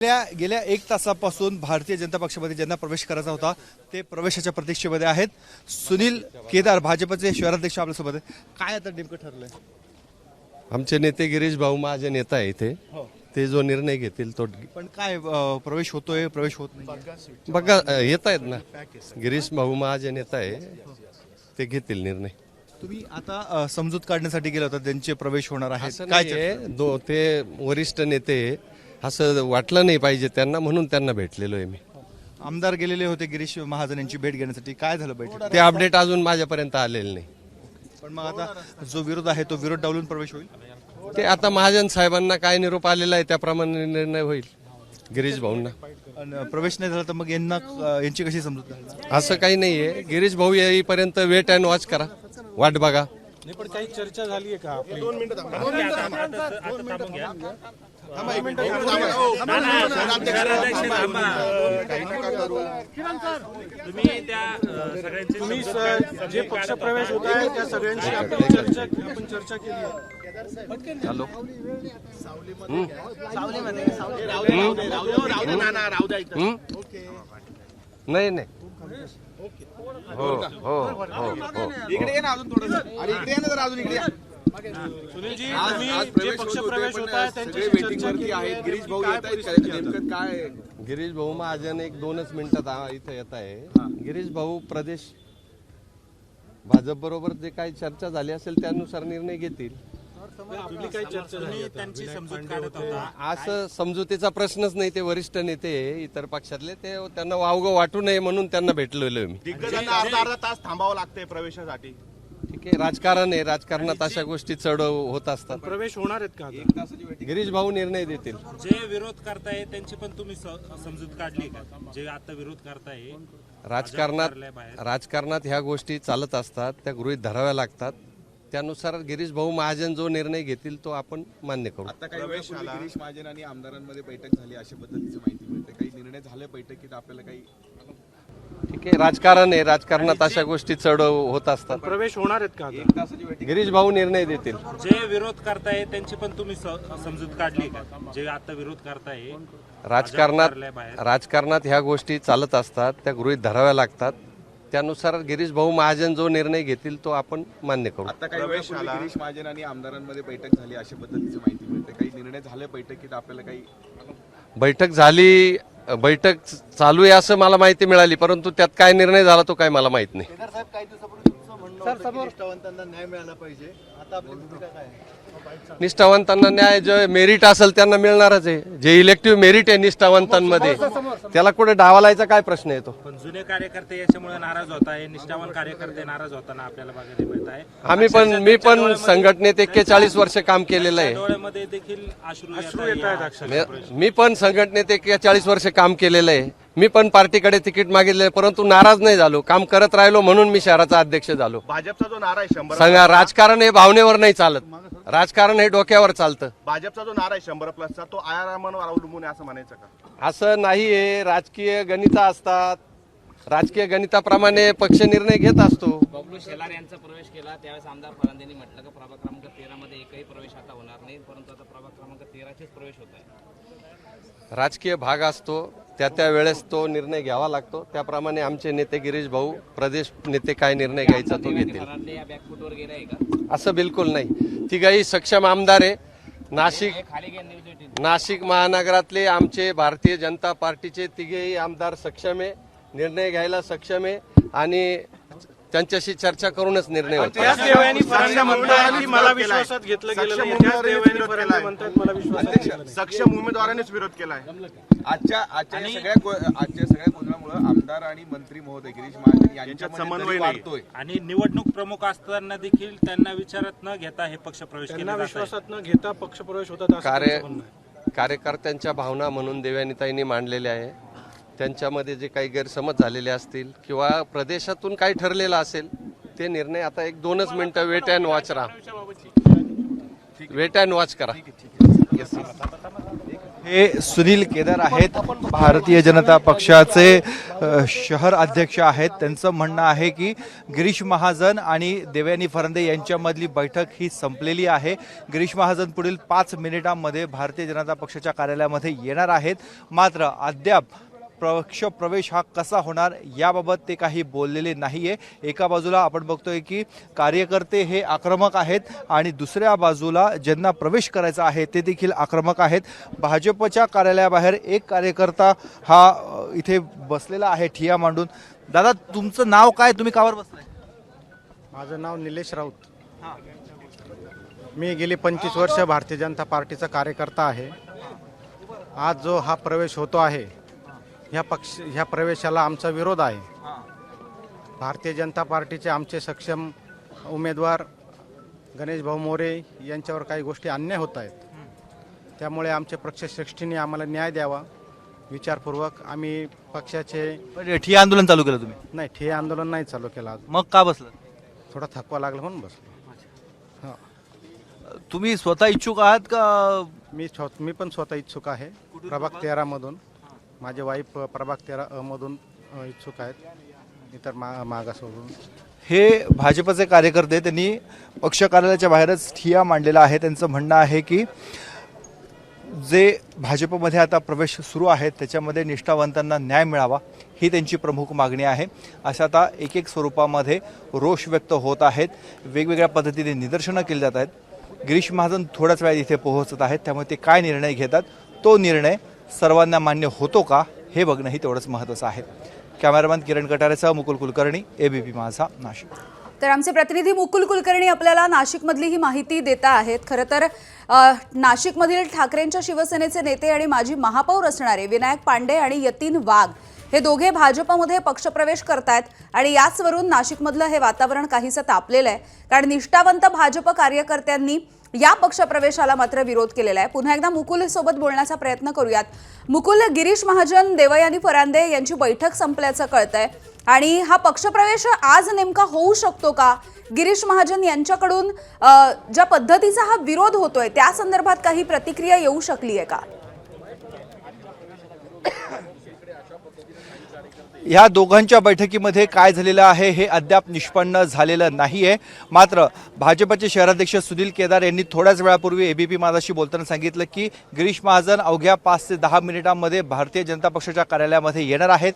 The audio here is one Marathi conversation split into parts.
गेल्या एक तासापासून भारतीय जनता पक्षामध्ये ज्यांना प्रवेश करायचा होता ते प्रवेशाच्या प्रतीक्षेमध्ये आहेत. सुनील केदार भाजपचे शहराध्यक्ष आपल्यासोबत आहेत. काय आता नेमकं ठरलंय? आमचे नेते गिरीश भाऊ माझे नेता आहे इथे. ते जो निर्णय घेतील तो. पण काय प्रवेश होतोय प्रवेश होत नाही बघा येत आहेत ना. गिरीश भाऊ माझे नेता आहे, ते घेतील निर्णय. तुम्ही आता समजूत काढण्यासाठी गेला होता, त्यांचे प्रवेश होणार आहे असं काय नाहीये, ते वरिष्ठ नेते असं वाटलं नाही पाहिजे त्यांना, म्हणून त्यांना भेटलेलो आहे मी. आमदार गेलेले होते गिरीश महाजन यांची भेट घेण्यासाठी, काय झालं बैठक? ते अपडेट अजून माझ्यापर्यंत आलेलं नाही. पण मग आता जो विरोध आहे तो विरोध डावलून प्रवेश होईल. ते आता महाजन साहेबांना काय निरोप आलेला आहे त्याप्रमाणे निर्णय होईल. गिरीश भाऊंना आणि प्रवेश नाही झाला तर मग यांची कशी समजूत घालणार? असं काही नाहीये. गिरीश भाऊ येईपर्यंत वेट अँड वॉच करा, वाट बघा. नाही पण काही चर्चा झाली आहे का आपली? 2 मिनिटं तुम्ही जे पक्ष प्रवेश होत आहे त्या सगळ्यांशी आपण चर्चा केली आहे. हॅलो नाही नाही हो हो हो हो इकडे ये ना अजून थोडं. अरे इकडे ये ना जरा अजून इकडे. सुनीलजी तुम्ही जे पक्ष प्रवेश होत आहे त्यांच्याशी चर्चा केली आहे. गिरीश भाऊ येत आहेत, नेमकं काय? गिरीश भाऊ महाजन 1-2 मिनिटात इथं येत आहे. गिरीश भाऊ प्रदेश भाजप बरोबर जे काही चर्चा झाली असेल त्यानुसार निर्णय घेतील. आपली काही चर्चा झाली त्यांची समजूत काढत होता. असं समजुतीचा प्रश्नच नाही. ते वरिष्ठ नेते आहे इतर पक्षातले, ते त्यांना वावगं वाटू नये म्हणून त्यांना भेटलेलो मी. दिग्गजांना अर्धा तास थांबावं लागतंय प्रवेशासाठी. ठीक आहे, राजकारण आहे, राजकारणात अशा गोष्टी चढ होत असतात. प्रवेश होणार आहेत का? गिरीश भाऊ निर्णय देतील. जे विरोध करताय त्यांची पण तुम्ही समजूत काढली का? जे आता विरोध करताय राजकारणात ह्या गोष्टी चालत असतात, त्या गृहीत धराव्या लागतात. त्यानुसार गिरीश भाऊ महाजन जो निर्णय घेतील तो आपण मान्य करू. आता काही वेळापूर्वी गिरीश महाजन आणि आमदारांमध्ये बैठक झाली अशा पद्धतीची माहिती मिळते. काही निर्णय झाले बैठकीत आपल्याला काही? ठीक आहे, राजकारण आहे, राजकारणात अशा गोष्टी चढ होत असतात. प्रवेश होणार आहेत का? गिरीश भाऊ निर्णय देतील. जे विरोध करताय त्यांची पण तुम्ही समजूत काढली का? जे आता विरोध करताय राजकारणात ह्या गोष्टी चालत असतात, त्या गृहीत धराव्या लागतात. त्यानुसार गिरीश भाऊ महाजन जो निर्णय घेतील तो आपण मान्य करू. आता काही वेळापूर्वी गिरीश महाजन आणि आमदारांमध्ये बैठक झाली अशा पद्धतीची माहिती मिळते. काही निर्णय झाले बैठकीत आपल्याला काही? बैठक झाली, बैठक चालू आहे असं मला माहिती मिळाली, परंतु त्यात काय निर्णय झाला तो काय मला माहित नाही. निष्ठावंतांना न्याय मिळाला पाहिजे, आता आपली भूमिका काय आहे? निष्ठावंतांना न्याय जे मेरिट असेल त्यांना मिळणारच आहे. जे इलेक्टिव्ह मेरिट आहे निष्ठावंतांमध्ये त्याला कुठे डावालायचा काय प्रश्न येतो? पण जुने कार्यकर्ते याच्यामुळे नाराज होत आहे, निष्ठावान कार्यकर्ते नाराज होताना आपल्याला बघायला मिळत आहे. मी पण संघटनेत 41 वर्ष काम केलेलं आहे. डोळ्यामध्ये देखील अश्रू येत आहेत. मी पण संघटनेत 41 वर्ष काम केलेलं आहे. मी पण पार्टीकडे तिकीट मागितले, परंतु नाराज नाही झालो. काम करत राहिलो म्हणून मी शहराचा अध्यक्ष झालो. भाजपचा जो नारा आहे 100 सांगा, राजकारण हे भावनेवर नाही चालत, राजकारण हे डोक्यावर चालतं. भाजपचा जो नारा आहे 100+चा तो आयारामांवर अवलंबून आहे असं म्हणायचं का? असं नाहीये. राजकीय गणित असतात, राजकीय गणिताप्रमाणे पक्ष निर्णय घेत असतो. बबलू शेलार यांचा प्रवेश केला त्यावेळेस आमदार फरांदेंनी म्हटलं की प्रभाग क्रमांक 13 मध्ये एकही प्रवेश आता होणार नाही, परंतु आता प्रभाग क्रमांक 13चेच प्रवेश होत आहे. राजकीय भाग असतो, त्या वेळेस तो निर्णय घ्यावा लागतो. त्याप्रमाणे आमचे नेते गिरीश भाऊ प्रदेश नेते काय निर्णय घ्यायचा तो घेतील. या बॅकफुटवर गेला आहे का? असं बिलकुल नाही. तिघही सक्षम आमदार आहे. नाशिक महानगरातले आमचे भारतीय जनता पार्टीचे तिघेही आमदार सक्षम आहे, निर्णय घ्यायला सक्षम आहे आणि त्यांच्याशी चर्चा करूनच निर्णय होतो. मला विश्वासात घेतलं गेलं नाही. सक्षम उमेदवारांनीच विरोध केलाय. आजच्या सगळ्या गोंधळामुळे आमदार आणि मंत्री महोदय गिरीश महाजन यांच्यात समन्वय वाढतोय. आणि निवडणूक प्रमुख असताना देखील त्यांना विचारत न घेता हे पक्ष प्रवेश केला विश्वासात न घेता पक्ष प्रवेश होतात. कार्यकर्त्यांच्या भावना म्हणून देवयानीताईंनी मांडलेल्या आहे. त्यांच्यामध्ये जे काही गैरसमज झालेले असतील किंवा प्रदेशातून काही ठरलेलं असेल ते निर्णय आता 1-2 मिनिटं वेट अँड वॉच राहा, वेट अँड वॉच करा. हे सुनील केदार आहेत, भारतीय जनता पक्षाचे शहर अध्यक्ष आहेत. त्यांचं म्हणणं आहे की गिरीश महाजन आणि देवयानी फरांदे यांच्यामधली बैठक ही संपलेली आहे. गिरीश महाजन पुढील 5 मिनिटांमध्ये भारतीय जनता पक्षाच्या कार्यालयामध्ये येणार आहेत. मात्र अद्याप पक्ष प्रवेश हा कसा होणार याबाबत ते काही बोललेले नाहीये. एका बाजूला आपण बघतोय की कार्यकर्ते हे आक्रमक आहेत आणि दुसऱ्या बाजूला ज्यांना प्रवेश करायचा आहे ते देखील आक्रमक आहेत. भाजपच्या कार्यालयाबाहेर एक कार्यकर्ता हा इथे बसलेला आहे ठिया मांडून. दादा, तुमचं नाव काय, तुम्ही कावर बसलाय? माझं नाव निलेश राऊत. मी गेली 25 वर्ष भारतीय जनता पार्टीचा कार्यकर्ता आहे. आज जो हा प्रवेश होतो आहे ह्या प्रवेशाला आमचा विरोध आहे. भारतीय जनता पार्टीचे आमचे सक्षम उमेदवार गणेश भाऊ मोरे यांच्यावर काही गोष्टी अन्याय होत आहेत. त्यामुळे आमच्या पक्षश्रेष्ठींनी आम्हाला न्याय द्यावा. विचारपूर्वक आम्ही पक्षाचे ठिया आंदोलन चालू केलं तुम्ही? नाही, ठिय्या आंदोलन नाही चालू केलं. आज मग का बसलं? थोडा थकवा लागला म्हणून बसलो. हां, तुम्ही स्वतः इच्छुक आहात का? मी पण स्वतः इच्छुक आहे. प्रभाग 13 मधून. माझे वाईफ प्रभाग 13 मधून इच्छुक आहेत. इतर मागासवरून. हे भाजपचे कार्यकर्ते त्यांनी पक्ष कार्यालयाच्या बाहेरच ठिया मांडलेला आहे. त्यांचं म्हणणं आहे की जे भाजपमध्ये आता प्रवेश सुरू आहे त्याच्यामध्ये निष्ठावंतांना न्याय मिळावा ही त्यांची प्रमुख मागणी आहे. अशा आता एक स्वरूपामध्ये रोष व्यक्त होत आहेत. वेगवेगळ्या पद्धतीने निदर्शनं केली जात आहेत. गिरीश महाजन थोड्याच वेळात इथे पोहोचत आहेत. त्यामुळे ते काय निर्णय घेतात तो निर्णय सर्वांना मान्य होतो का हे बघणंही तेवढंच महत्त्वाचं आहे. कॅमेरामॅन किरण कटारेसह मुकुल कुलकर्णी, एबीपी माझा, नाशिक. तर आमचे प्रतिनिधी मुकुल कुलकर्णी आपल्याला नाशिकमधली ही माहिती देत आहेत. खरं तर नाशिकमधील ठाकरेंच्या शिवसेनेचे नेते आणि माजी महापौर असणारे विनायक पांडे आणि यतीन वाघ हे दोघे भाजपमध्ये पक्षप्रवेश करतायत आणि याचवरून नाशिकमधलं हे वातावरण काहीसं तापलेलं आहे. कारण निष्ठावंत भाजप कार्यकर्त्यांनी या पक्षप्रवेशाला मात्र विरोध केलेला आहे. पुन्हा एकदा मुकुल सोबत बोलण्याचा प्रयत्न करूयात. मुकुल, गिरीश महाजन, देवयानी फरांदे यांची बैठक संपल्याचं कळतंय आणि हा पक्षप्रवेश आज नेमका होऊ शकतो का? गिरीश महाजन यांच्याकडून ज्या पद्धतीचा हा विरोध होतोय त्या संदर्भात काही प्रतिक्रिया येऊ शकली आहे का? या दोघांच्या बैठकीमध्ये काय झालेलं आहे हे अद्याप निष्पन्न झालेलं नाहीये. मात्र भाजपचे शहराध्यक्ष सुनील केदार यांनी थोड्याच वेळापूर्वी एबीपी माझाशी बोलताना सांगितलं की गिरीश महाजन अवघ्या 5 ते 10 मिनिटांमध्ये भारतीय जनता पक्षाच्या कार्यालयामध्ये येणार आहेत.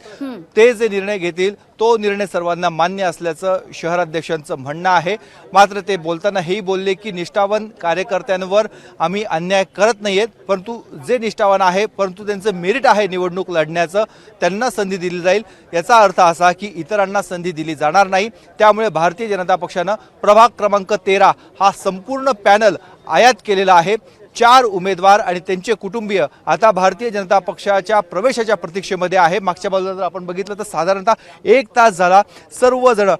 ते जे निर्णय घेतील तो निर्णय सर्वांना मान्य असल्याचं शहराध्यक्षांचं म्हणणं आहे. मात्र ते बोलताना हेही बोलले की निष्ठावान कार्यकर्त्यांवर आम्ही अन्याय करत नाहीयेत, परंतु जे निष्ठावान आहे परंतु त्यांचं मेरिट आहे निवडणूक लढण्याचं, त्यांना संधी दिली जाईल. याचा अर्थ असा की इतरांना संधी दिली जाणार नाही. त्यामुळे भारतीय जनता पक्षानं प्रभाग क्रमांक 13 हा संपूर्ण पॅनल आयात केलेला आहे. 4 उमेदवार आणि त्यांचे कुटुंबीय आता भारतीय जनता पक्षाच्या प्रवेशाच्या प्रतीक्षेमध्ये आहे. मागच्या बाजूला जर आपण बघितलं तर साधारणतः 1 तास झाला सर्वजण,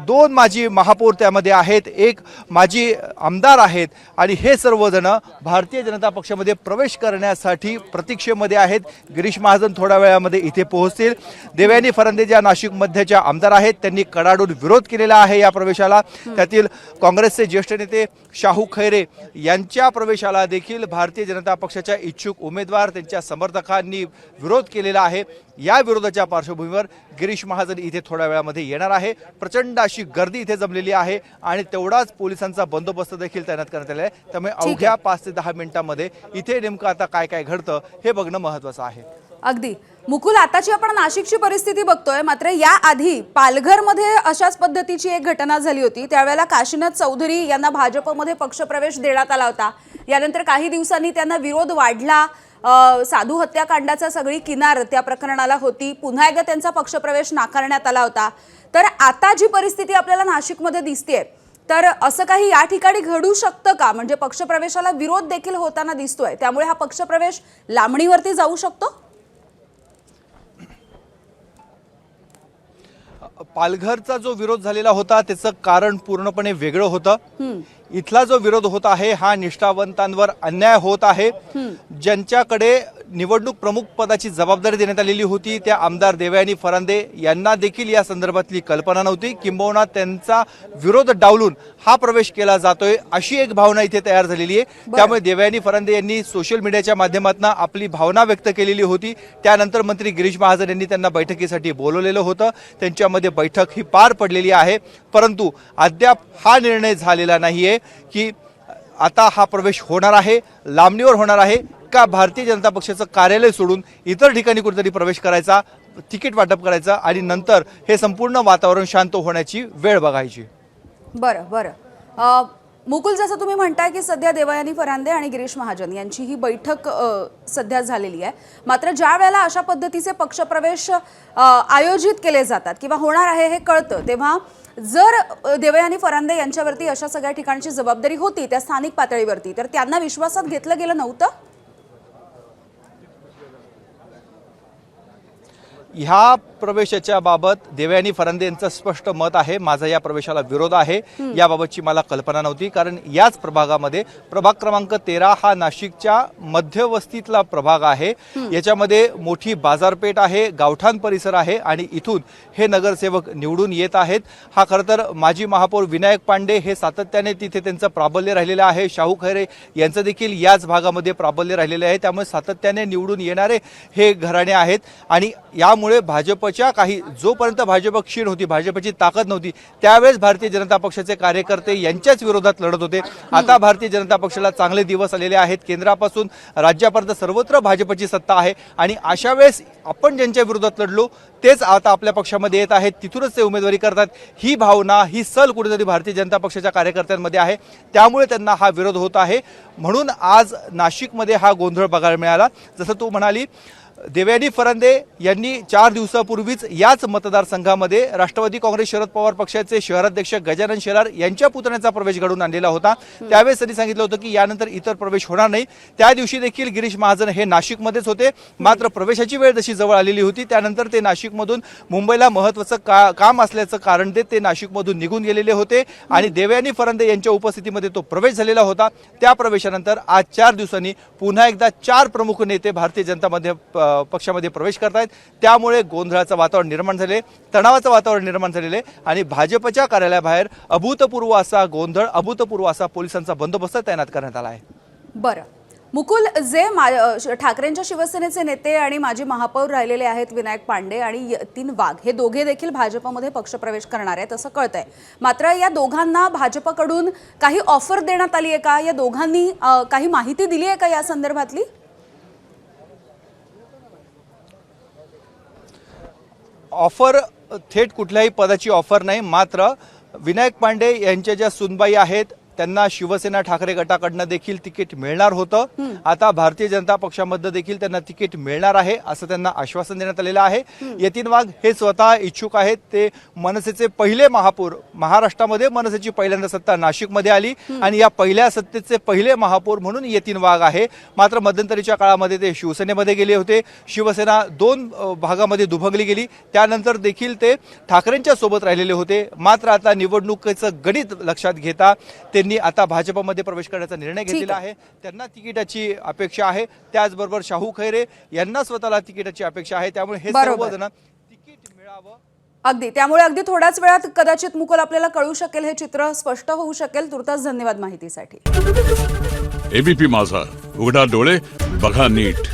2 माजी महापौर त्यामध्ये आहेत, 1 माजी आमदार आहेत आणि हे सर्वजण भारतीय जनता पक्षामध्ये प्रवेश करण्यासाठी प्रतीक्षेमध्ये आहेत. गिरीश महाजन थोड्या वेळामध्ये इथे पोहोचतील. देवयानी फरांदे ज्या नाशिक मध्यच्या आमदार आहेत त्यांनी कडाडून विरोध केलेला आहे या प्रवेशाला. त्यातील काँग्रेसचे ज्येष्ठ नेते शाहू खैरे यांच्या प्रवेशाला देखील भारतीय जनता पक्षाच्या इच्छुक उमेदवार त्यांच्या समर्थकांनी विरोध केलेला आहे. या विरोधाच्या पार्श्वभूमीवर गिरीश महाजन इथे थोड्या वेळामध्ये येणार आहे. प्रचंड अशी गर्दी इथे जमलेली आहे आणि तेवढाच पोलिसांचा बंदोबस्त देखील तैनात करण्यात आला आहे. त्यामुळे अवघ्या 5 ते 10 मिनिटांमध्ये इथे नेमकं आता काय काय घडतं हे बघणं महत्त्वाचं आहे. अगदी मुकुल, आताची आपण नाशिकची परिस्थिती बघतोय, मात्र याआधी पालघरमध्ये अशाच पद्धतीची एक घटना झाली होती. त्यावेळेला काशीनाथ चौधरी यांना भाजपमध्ये पक्षप्रवेश देण्यात आला होता. यानंतर काही दिवसांनी त्यांना विरोध वाढला. साधू हत्याकांडाचा सगळी किनार त्या प्रकरणाला होती. पुन्हा एकदा त्यांचा पक्षप्रवेश नाकारण्यात आला होता. तर आता जी परिस्थिती आपल्याला नाशिकमध्ये दिसतेय, तर असं काही या ठिकाणी घडू शकतं का? म्हणजे पक्षप्रवेशाला विरोध देखील होताना दिसतोय, त्यामुळे हा पक्षप्रवेश लांबणीवरती जाऊ शकतो? पालघरचा जो विरोध झालेला होता त्याचं कारण पूर्णपणे वेगळं होतं. इथला जो विरोध होत आहे हा निष्ठावंतांवर अन्याय होत आहे. ज्यांच्याकडे निवडणूक प्रमुख पदाची जबाबदारी देण्यात आलेली होती त्या आमदार देवयानी फरांदे यांना देखील या संदर्भातली कल्पना नव्हती, किंबहुना त्यांचा विरोध डावलून हा प्रवेश केला जातोय अशी एक भावना इथे तयार झालेली आहे। त्यामुळे देवयानी फरांदे यांनी सोशल मीडियाच्या माध्यमातून आपली भावना व्यक्त केलेली होती। त्यानंतर मंत्री गिरीश महाजन यांनी त्यांना बैठकीसाठी बोलवलेलं होतं, त्यांच्यामध्ये बैठक ही पार पडलेली आहे, परंतु अद्याप हा निर्णय झालेला नाहीये की आता हा प्रवेश होणार आहे, लांबणीवर होणार आहे का भारतीय जनता पक्षाचं कार्यालय सोडून इतर ठिकाणी कुठेतरी प्रवेश करायचा, तिकीट वाटप करायचा आणि नंतर हे संपूर्ण वातावरण शांत होण्याची वेळ बघायची। बरं मुकुल, जसं तुम्ही म्हणताय की सध्या देवयानी फरांदे आणि गिरीश महाजन यांची ही बैठक सध्या झालेली आहे, मात्र ज्या वेळेला अशा पद्धतीचे पक्षप्रवेश आयोजित केले जातात किंवा होणार आहे हे कळतं, तेव्हा जर देवयानी फरांदे यांच्यावरती अशा सगळ्या ठिकाणची जबाबदारी होती त्या स्थानिक पातळीवरती, तर त्यांना विश्वासात घेतलं गेलं नव्हतं? ह्या प्रवेशाच्या बाबत देवयानी फरांदे यांचं स्पष्ट मत आहे, माझा या प्रवेशाला विरोध आहे, याबाबतची मला कल्पना नव्हती, कारण याच प्रभागामध्ये प्रभाग क्रमांक 13 हा नाशिकच्या मध्यवस्तीतला प्रभाग आहे। याच्यामध्ये मोठी बाजारपेठ आहे, गावठाण परिसर आहे आणि इथून हे नगरसेवक निवडून येत आहेत। हा खरं तर माजी महापौर विनायक पांडे हे सातत्याने तिथे त्यांचं प्राबल्य राहिलेलं आहे, शाहू खैरे यांचं देखील याच भागामध्ये प्राबल्य राहिलेलं आहे, त्यामुळे सातत्याने निवडून येणारे हे घराणे आहेत आणि यामुळे भाजपच्या काही जोपर्यंत भाजप क्षीण होती, भाजपची ताकद नव्हती, त्यावेळेस भारतीय जनता पक्षाचे कार्यकर्ते यांच्याच विरोधात लढत होते। आता भारतीय जनता पक्षाला चांगले दिवस आलेले आहेत, केंद्रापासून राज्यापर्यंत सर्वत्र भाजपची सत्ता आहे आणि अशा वेळेस आपण ज्यांच्या विरोधात लढलो तेच आता आपल्या पक्षामध्ये येत आहेत, तिथूनच ते उमेदवारी करतात, ही भावना, ही सल कुठेतरी भारतीय जनता पक्षाच्या कार्यकर्त्यांमध्ये आहे, त्यामुळे त्यांना हा विरोध होत आहे। म्हणून आज नाशिकमध्ये हा गोंधळ बघायला मिळाला। जसं तू म्हणाली, देवयानी फरांदे यांनी 4 दिवसापूर्वीच याच मतदारसंघामध्ये राष्ट्रवादी काँग्रेस शरद पवार पक्षाचे शहराध्यक्ष गजानन शेलार यांच्या पुतण्याचा प्रवेश घडून आणलेला होता। त्यावेळेस त्यांनी सांगितलं होतं की यानंतर इतर प्रवेश होणार नाही। त्या दिवशी देखील गिरीश महाजन हे नाशिकमध्येच होते, मात्र प्रवेशाची वेळ जशी जवळ आलेली होती त्यानंतर ते नाशिकमधून मुंबईला महत्त्वाचं काम असल्याचं कारण देत ते नाशिकमधून निघून गेलेले होते आणि देवयानी फरांदे यांच्या उपस्थितीमध्ये तो प्रवेश झालेला होता। त्या प्रवेशानंतर आज 4 दिवसांनी पुन्हा एकदा 4 प्रमुख नेते भारतीय जनता पक्षामध्ये प्रवेश करतायत, त्यामुळे गोंधळाचं वातावरण निर्माण झाले, तणावाचं वातावरण निर्माण झालेले आणि भाजपच्या कार्यालयाबाहेर अभूतपूर्व असा गोंधळ, अभूतपूर्व असा पोलिसांचा बंदोबस्त तैनात करण्यात आला आहे। बरं मुकुल, जे ठाकरेंच्या शिवसेनेचे नेते आणि माजी महापौर राहिलेले आहेत विनायक पांडे आणि यतीन वाघ, हे दोघे देखील भाजपमध्ये पक्षप्रवेश करणार आहेत असं कळतंय, मात्र या दोघांना भाजपकडून काही ऑफर देण्यात आली आहे का? या दोघांनी काही माहिती दिली आहे का या संदर्भातली? ऑफर थेट कुठल्याही पदाची ऑफर नाही, मात्र विनायक पांडे यांच्या ज्या सुनबाई आहेत त्यांना शिवसेना ठाकरे गटाकडनं देखील तिकीट मिळणार होतं। आता भारतीय जनता पक्षामध्ये देखील त्यांना तिकीट मिळणार आहे असं त्यांना आश्वासन देण्यात आलेलं आहे। यतीन वाघ हे स्वतः इच्छुक आहेत, ते मनसेचे पहिले महापौर, महाराष्ट्रामध्ये मनसेची पहिल्यांदा सत्ता नाशिकमध्ये आली आणि या पहिल्या सत्तेचे पहिले महापौर म्हणून यतीन वाघ आहे। मात्र मध्यंतरीच्या काळामध्ये ते शिवसेनेमध्ये गेले होते, शिवसेना 2 भागामध्ये दुभंगली गेली, त्यानंतर देखील ते ठाकरेंच्या सोबत राहिलेले होते। मात्र आता निवडणुकीचं गणित लक्षात घेता त्यांनी आता भाजपमध्ये प्रवेश करण्याचा निर्णय घेतलेला आहे। त्यांना तिकिटाची अपेक्षा आहे, त्याचबरोबर शाहू खैरे यांना स्वतःला तिकिटाची अपेक्षा आहे, त्यामुळे हे सर्वजण तिकीट मिळावं अगदी, त्यामुळे अगदी थोड्याच वेळात कदाचित मुकुल आपल्याला कळू शकेल, हे चित्र स्पष्ट होऊ शकेल। तुर्तास धन्यवाद माहितीसाठी। एबीपी माझा, उघडा डोळे बघा नीट।